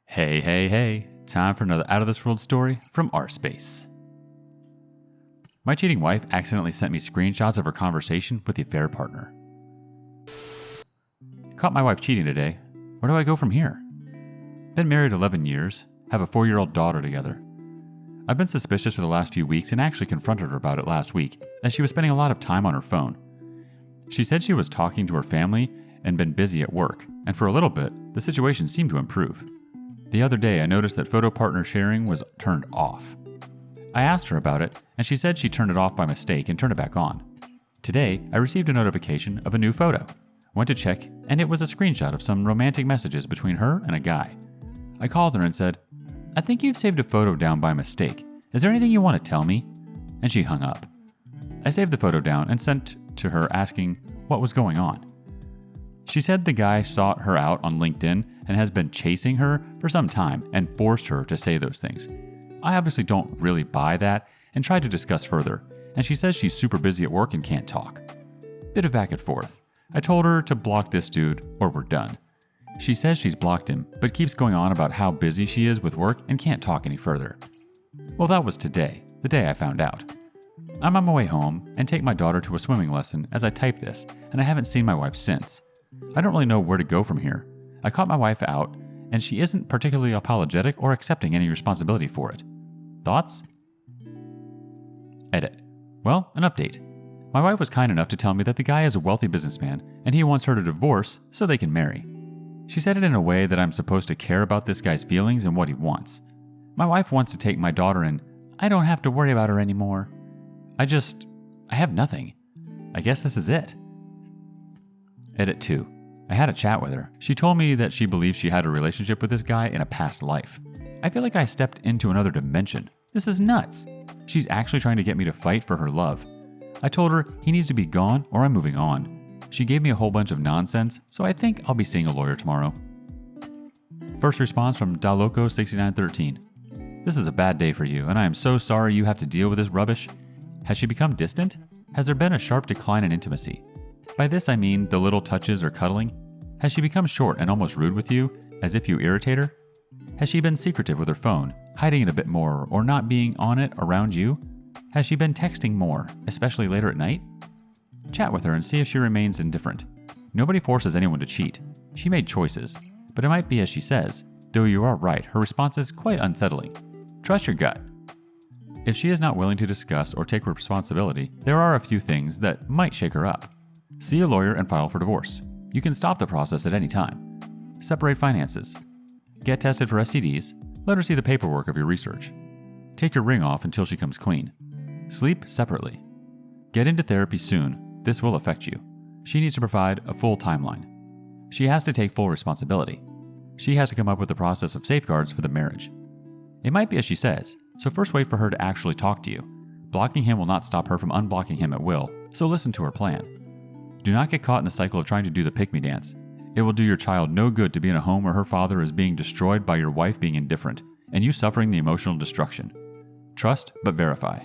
Hey, hey, hey, time for another out of this world story from our space. My cheating wife accidentally sent me screenshots of her conversation with the affair partner. Caught my wife cheating today. Where do I go from here? Been married 11 years, have a 4-year-old daughter together. I've been suspicious for the last few weeks and actually confronted her about it last week, as she was spending a lot of time on her phone. She said she was talking to her family and been busy at work, and for a little bit, the situation seemed to improve. The other day, I noticed that photo partner sharing was turned off. I asked her about it, and she said she turned it off by mistake and turned it back on. Today, I received a notification of a new photo. Went to check, and it was a screenshot of some romantic messages between her and a guy. I called her and said, "I think you've saved a photo down by mistake. Is there anything you want to tell me?" And she hung up. I saved the photo down and sent to her asking what was going on. She said the guy sought her out on LinkedIn and has been chasing her for some time and forced her to say those things. I obviously don't really buy that and tried to discuss further, and she says she's super busy at work and can't talk. Bit of back and forth. I told her to block this dude or we're done. She says she's blocked him, but keeps going on about how busy she is with work and can't talk any further. Well, that was today, the day I found out. I'm on my way home and take my daughter to a swimming lesson as I type this, and I haven't seen my wife since. I don't really know where to go from here. I caught my wife out, and she isn't particularly apologetic or accepting any responsibility for it. Thoughts? Edit. Well, an update. My wife was kind enough to tell me that the guy is a wealthy businessman, and he wants her to divorce so they can marry. She said it in a way that I'm supposed to care about this guy's feelings and what he wants. My wife wants to take my daughter and I don't have to worry about her anymore. I have nothing. I guess this is it. Edit 2. I had a chat with her. She told me that she believes she had a relationship with this guy in a past life. I feel like I stepped into another dimension. This is nuts. She's actually trying to get me to fight for her love. I told her he needs to be gone or I'm moving on. She gave me a whole bunch of nonsense, so I think I'll be seeing a lawyer tomorrow. First response from Daloco6913. This is a bad day for you, and I am so sorry you have to deal with this rubbish. Has she become distant? Has there been a sharp decline in intimacy? By this I mean the little touches or cuddling. Has she become short and almost rude with you, as if you irritate her? Has she been secretive with her phone, hiding it a bit more, or not being on it around you? Has she been texting more, especially later at night? Chat with her and see if she remains indifferent. Nobody forces anyone to cheat. She made choices, but it might be as she says, though you are right, her response is quite unsettling. Trust your gut. If she is not willing to discuss or take responsibility, there are a few things that might shake her up. See a lawyer and file for divorce. You can stop the process at any time. Separate finances. Get tested for STDs. Let her see the paperwork of your research. Take your ring off until she comes clean. Sleep separately. Get into therapy soon. This will affect you. She needs to provide a full timeline. She has to take full responsibility. She has to come up with the process of safeguards for the marriage. It might be as she says, so first wait for her to actually talk to you. Blocking him will not stop her from unblocking him at will, so listen to her plan. Do not get caught in the cycle of trying to do the pick-me dance. It will do your child no good to be in a home where her father is being destroyed by your wife being indifferent, and you suffering the emotional destruction. Trust, but verify.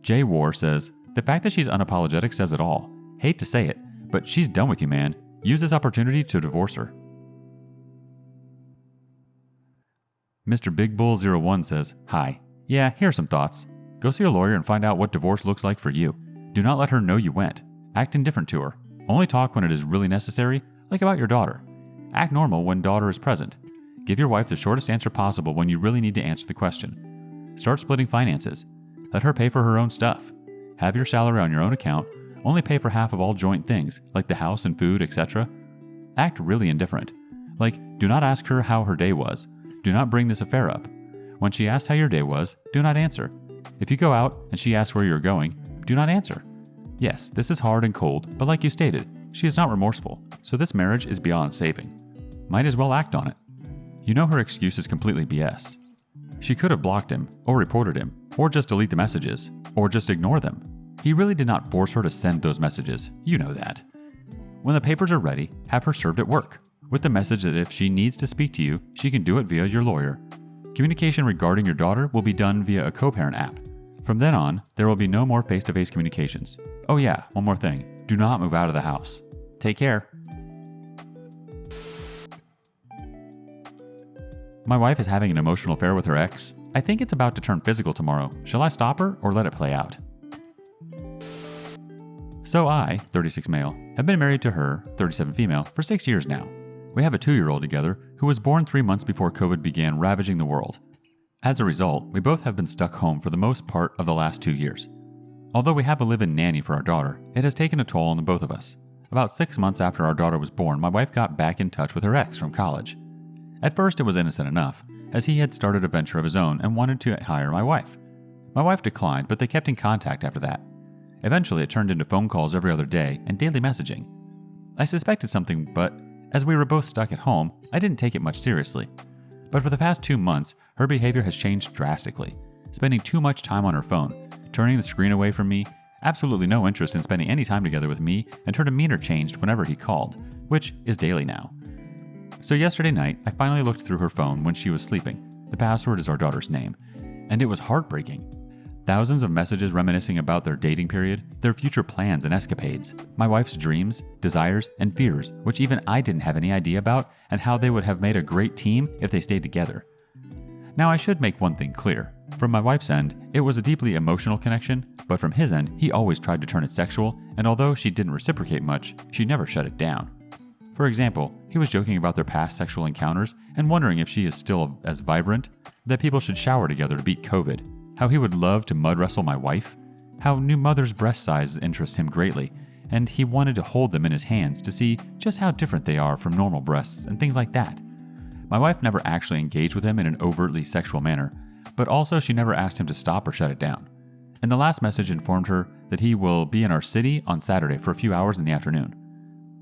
Jay War says, the fact that she's unapologetic says it all. Hate to say it, but she's done with you, man. Use this opportunity to divorce her. Mr. Big Bull 01 says, hi. Yeah, here are some thoughts. Go see a lawyer and find out what divorce looks like for you. Do not let her know you went. Act indifferent to her. Only talk when it is really necessary, like about your daughter. Act normal when daughter is present. Give your wife the shortest answer possible when you really need to answer the question. Start splitting finances. Let her pay for her own stuff. Have your salary on your own account. Only pay for half of all joint things, like the house and food, etc. Act really indifferent. Like, do not ask her how her day was. Do not bring this affair up. When she asks how your day was, do not answer. If you go out and she asks where you're going, do not answer. Yes, this is hard and cold, but like you stated, she is not remorseful, so this marriage is beyond saving. Might as well act on it. You know her excuse is completely BS. She could have blocked him, or reported him, or just delete the messages, or just ignore them. He really did not force her to send those messages, you know that. When the papers are ready, have her served at work, with the message that if she needs to speak to you, she can do it via your lawyer. Communication regarding your daughter will be done via a co-parent app. From then on, there will be no more face-to-face communications. Oh yeah, one more thing. Do not move out of the house. Take care. My wife is having an emotional affair with her ex. I think it's about to turn physical tomorrow. Shall I stop her or let it play out? So I, 36 male, have been married to her, 37 female, for 6 years now. We have a 2-year-old together who was born 3 months before COVID began ravaging the world. As a result, we both have been stuck home for the most part of the last 2 years. Although we have a live-in nanny for our daughter, it has taken a toll on the both of us. About 6 months after our daughter was born, my wife got back in touch with her ex from college. At first it was innocent enough, as he had started a venture of his own and wanted to hire my wife. My wife declined, but they kept in contact after that. Eventually it turned into phone calls every other day and daily messaging. I suspected something, but as we were both stuck at home, I didn't take it much seriously. But for the past 2 months, her behavior has changed drastically, spending too much time on her phone, turning the screen away from me, absolutely no interest in spending any time together with me, and her demeanor changed whenever he called, which is daily now. So yesterday night, I finally looked through her phone when she was sleeping. The password is our daughter's name, and it was heartbreaking. Thousands of messages reminiscing about their dating period, their future plans and escapades, my wife's dreams, desires, and fears, which even I didn't have any idea about, and how they would have made a great team if they stayed together. Now I should make one thing clear. From my wife's end, it was a deeply emotional connection, but from his end, he always tried to turn it sexual, and although she didn't reciprocate much, she never shut it down. For example, he was joking about their past sexual encounters and wondering if she is still as vibrant, that people should shower together to beat COVID, how he would love to mud wrestle my wife, how new mother's breast size interests him greatly, and he wanted to hold them in his hands to see just how different they are from normal breasts and things like that. My wife never actually engaged with him in an overtly sexual manner, but also she never asked him to stop or shut it down. And the last message informed her that he will be in our city on Saturday for a few hours in the afternoon.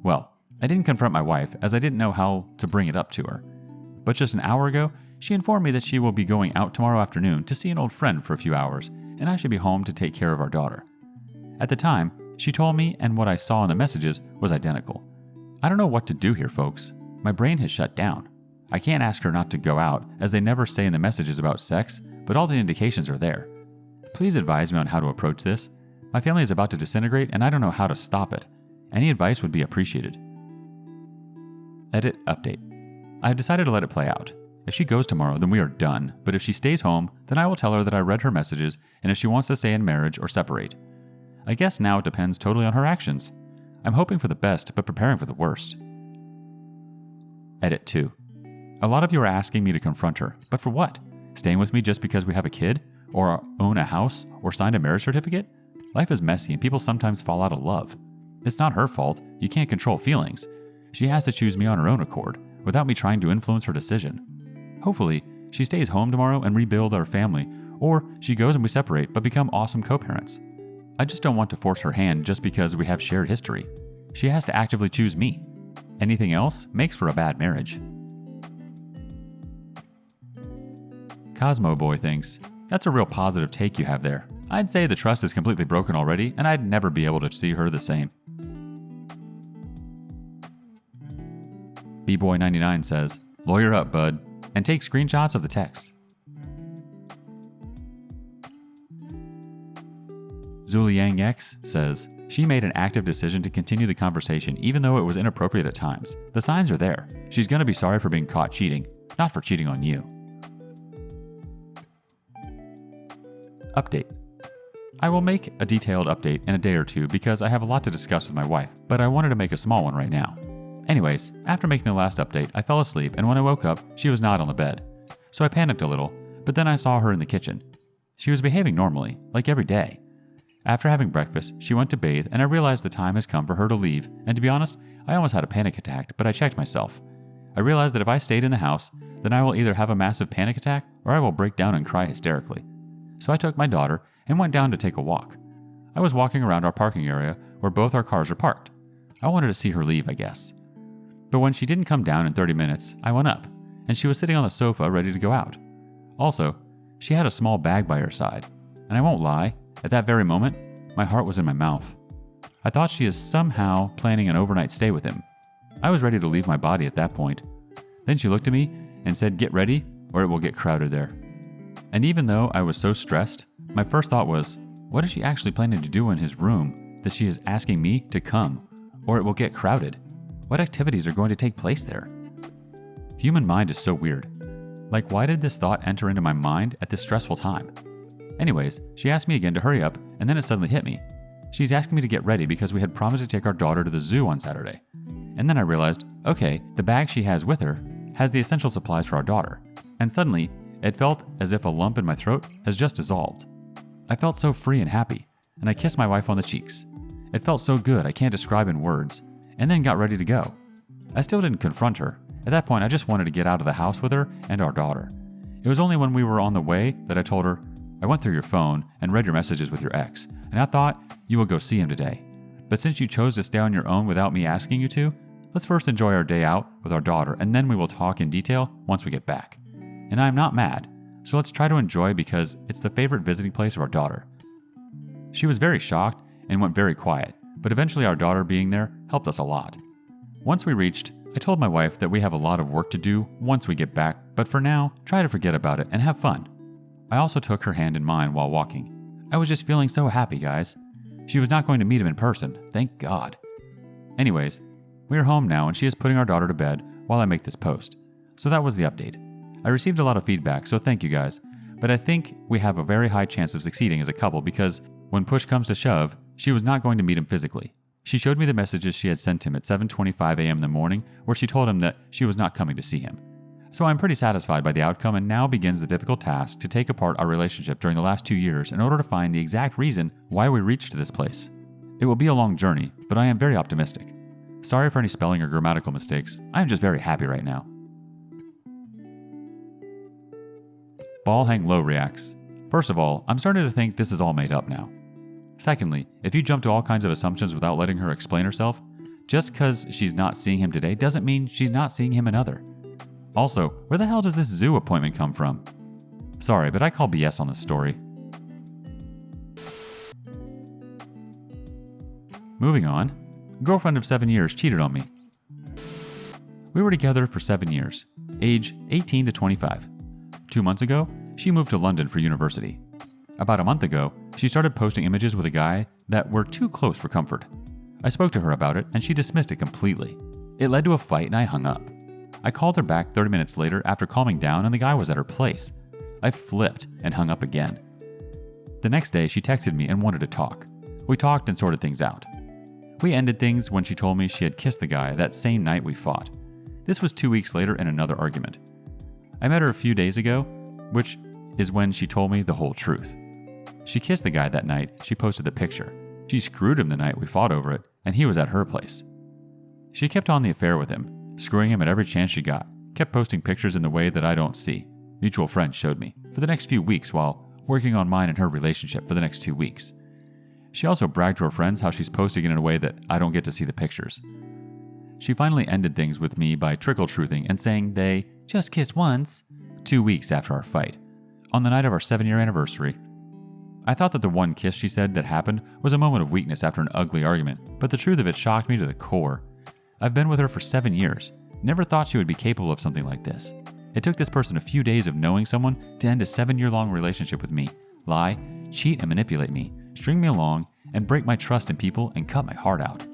Well, I didn't confront my wife as I didn't know how to bring it up to her. But just an hour ago, she informed me that she will be going out tomorrow afternoon to see an old friend for a few hours, and I should be home to take care of our daughter. At the time, she told me, and what I saw in the messages was identical. I don't know what to do here, folks. My brain has shut down. I can't ask her not to go out, as they never say in the messages about sex, but all the indications are there. Please advise me on how to approach this. My family is about to disintegrate, and I don't know how to stop it. Any advice would be appreciated. Edit update. I have decided to let it play out. If she goes tomorrow, then we are done, but if she stays home, then I will tell her that I read her messages and if she wants to stay in marriage or separate. I guess now it depends totally on her actions. I'm hoping for the best, but preparing for the worst. Edit 2. A lot of you are asking me to confront her, but for what? Staying with me just because we have a kid? Or own a house? Or signed a marriage certificate? Life is messy and people sometimes fall out of love. It's not her fault. You can't control feelings. She has to choose me on her own accord, without me trying to influence her decision. Hopefully, she stays home tomorrow and rebuild our family, or she goes and we separate but become awesome co-parents. I just don't want to force her hand just because we have shared history. She has to actively choose me. Anything else makes for a bad marriage. Cosmo Boy thinks, that's a real positive take you have there. I'd say the trust is completely broken already, and I'd never be able to see her the same. B-Boy99 says, lawyer up, bud, and take screenshots of the text. Zuliang X says, she made an active decision to continue the conversation even though it was inappropriate at times. The signs are there. She's going to be sorry for being caught cheating, not for cheating on you. Update. I will make a detailed update in a day or two because I have a lot to discuss with my wife, but I wanted to make a small one right now. Anyways, after making the last update, I fell asleep, and when I woke up, she was not on the bed. So I panicked a little, but then I saw her in the kitchen. She was behaving normally, like every day. After having breakfast, she went to bathe, and I realized the time has come for her to leave, and to be honest, I almost had a panic attack, but I checked myself. I realized that if I stayed in the house, then I will either have a massive panic attack, or I will break down and cry hysterically. So I took my daughter and went down to take a walk. I was walking around our parking area where both our cars are parked. I wanted to see her leave, I guess. But when she didn't come down in 30 minutes, I went up, and she was sitting on the sofa ready to go out. Also, she had a small bag by her side, and I won't lie, at that very moment, my heart was in my mouth. I thought she is somehow planning an overnight stay with him. I was ready to leave my body at that point. Then she looked at me and said, "Get ready, or it will get crowded there." And even though I was so stressed, my first thought was, what is she actually planning to do in his room that she is asking me to come, or it will get crowded? What activities are going to take place there? Human mind is so weird. Like, why did this thought enter into my mind at this stressful time? Anyways, she asked me again to hurry up, and then it suddenly hit me. She's asking me to get ready because we had promised to take our daughter to the zoo on Saturday. And then I realized, okay, the bag she has with her has the essential supplies for our daughter. And suddenly, it felt as if a lump in my throat has just dissolved. I felt so free and happy, and I kissed my wife on the cheeks. It felt so good I can't describe in words, and then got ready to go. I still didn't confront her. At that point, I just wanted to get out of the house with her and our daughter. It was only when we were on the way that I told her, I went through your phone and read your messages with your ex, and I thought you will go see him today. But since you chose to stay on your own without me asking you to, let's first enjoy our day out with our daughter, and then we will talk in detail once we get back. And I am not mad, so let's try to enjoy because it's the favorite visiting place of our daughter. She was very shocked and went very quiet, but eventually our daughter being there helped us a lot. Once we reached, I told my wife that we have a lot of work to do once we get back, but for now, try to forget about it and have fun. I also took her hand in mine while walking. I was just feeling so happy, guys. She was not going to meet him in person, thank God. Anyways, we are home now and she is putting our daughter to bed while I make this post. So that was the update. I received a lot of feedback, so thank you guys. But I think we have a very high chance of succeeding as a couple because when push comes to shove, she was not going to meet him physically. She showed me the messages she had sent him at 7:25 a.m. in the morning where she told him that she was not coming to see him. So I'm pretty satisfied by the outcome, and now begins the difficult task to take apart our relationship during the last 2 years in order to find the exact reason why we reached this place. It will be a long journey, but I am very optimistic. Sorry for any spelling or grammatical mistakes. I am just very happy right now. Ball Hang Low reacts. First of all, I'm starting to think this is all made up now. Secondly, if you jump to all kinds of assumptions without letting her explain herself, just because she's not seeing him today doesn't mean she's not seeing him another. Also, where the hell does this zoo appointment come from? Sorry, but I call BS on this story. Moving on. Girlfriend of 7 years cheated on me. We were together for 7 years, age 18 to 25. 2 months ago, she moved to London for university. About a month ago, she started posting images with a guy that were too close for comfort. I spoke to her about it and she dismissed it completely. It led to a fight and I hung up. I called her back 30 minutes later after calming down and the guy was at her place. I flipped and hung up again. The next day, she texted me and wanted to talk. We talked and sorted things out. We ended things when she told me she had kissed the guy that same night we fought. This was 2 weeks later in another argument. I met her a few days ago, which is when she told me the whole truth. She kissed the guy that night, she posted the picture. She screwed him the night we fought over it, and he was at her place. She kept on the affair with him, screwing him at every chance she got, kept posting pictures in the way that I don't see. Mutual friends showed me, for the next few weeks while working on mine and her relationship for the next 2 weeks. She also bragged to her friends how she's posting it in a way that I don't get to see the pictures. She finally ended things with me by trickle-truthing and saying they just kissed once 2 weeks after our fight, on the night of our 7-year anniversary. I thought that the one kiss she said that happened was a moment of weakness after an ugly argument, but the truth of it shocked me to the core. I've been with her for 7 years, never thought she would be capable of something like this. It took this person a few days of knowing someone to end a 7-year-long relationship with me, lie, cheat and manipulate me, string me along, and break my trust in people and cut my heart out.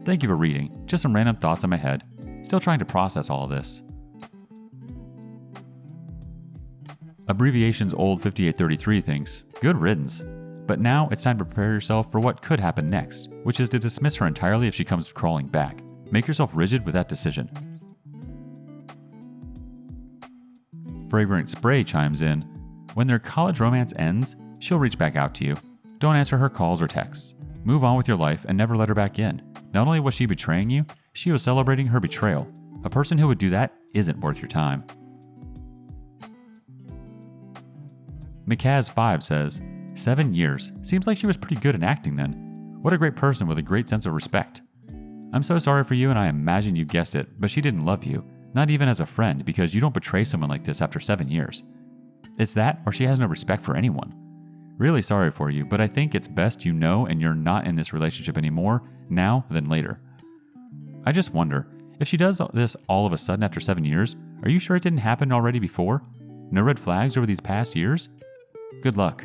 Thank you for reading, just some random thoughts in my head, still trying to process all of this. Abbreviations Old 5833 thinks, good riddance. But now it's time to prepare yourself for what could happen next, which is to dismiss her entirely if she comes crawling back. Make yourself rigid with that decision. Fragrant Spray chimes in, when their college romance ends, she'll reach back out to you. Don't answer her calls or texts. Move on with your life and never let her back in. Not only was she betraying you, she was celebrating her betrayal. A person who would do that isn't worth your time. Mikaz5 says, 7 years. Seems like she was pretty good in acting then. What a great person with a great sense of respect. I'm so sorry for you and I imagine you guessed it, but she didn't love you. Not even as a friend because you don't betray someone like this after 7 years. It's that or she has no respect for anyone. Really sorry for you, but I think it's best you know and you're not in this relationship anymore now than later. I just wonder, if she does this all of a sudden after 7 years, are you sure it didn't happen already before? No red flags over these past years? Good luck.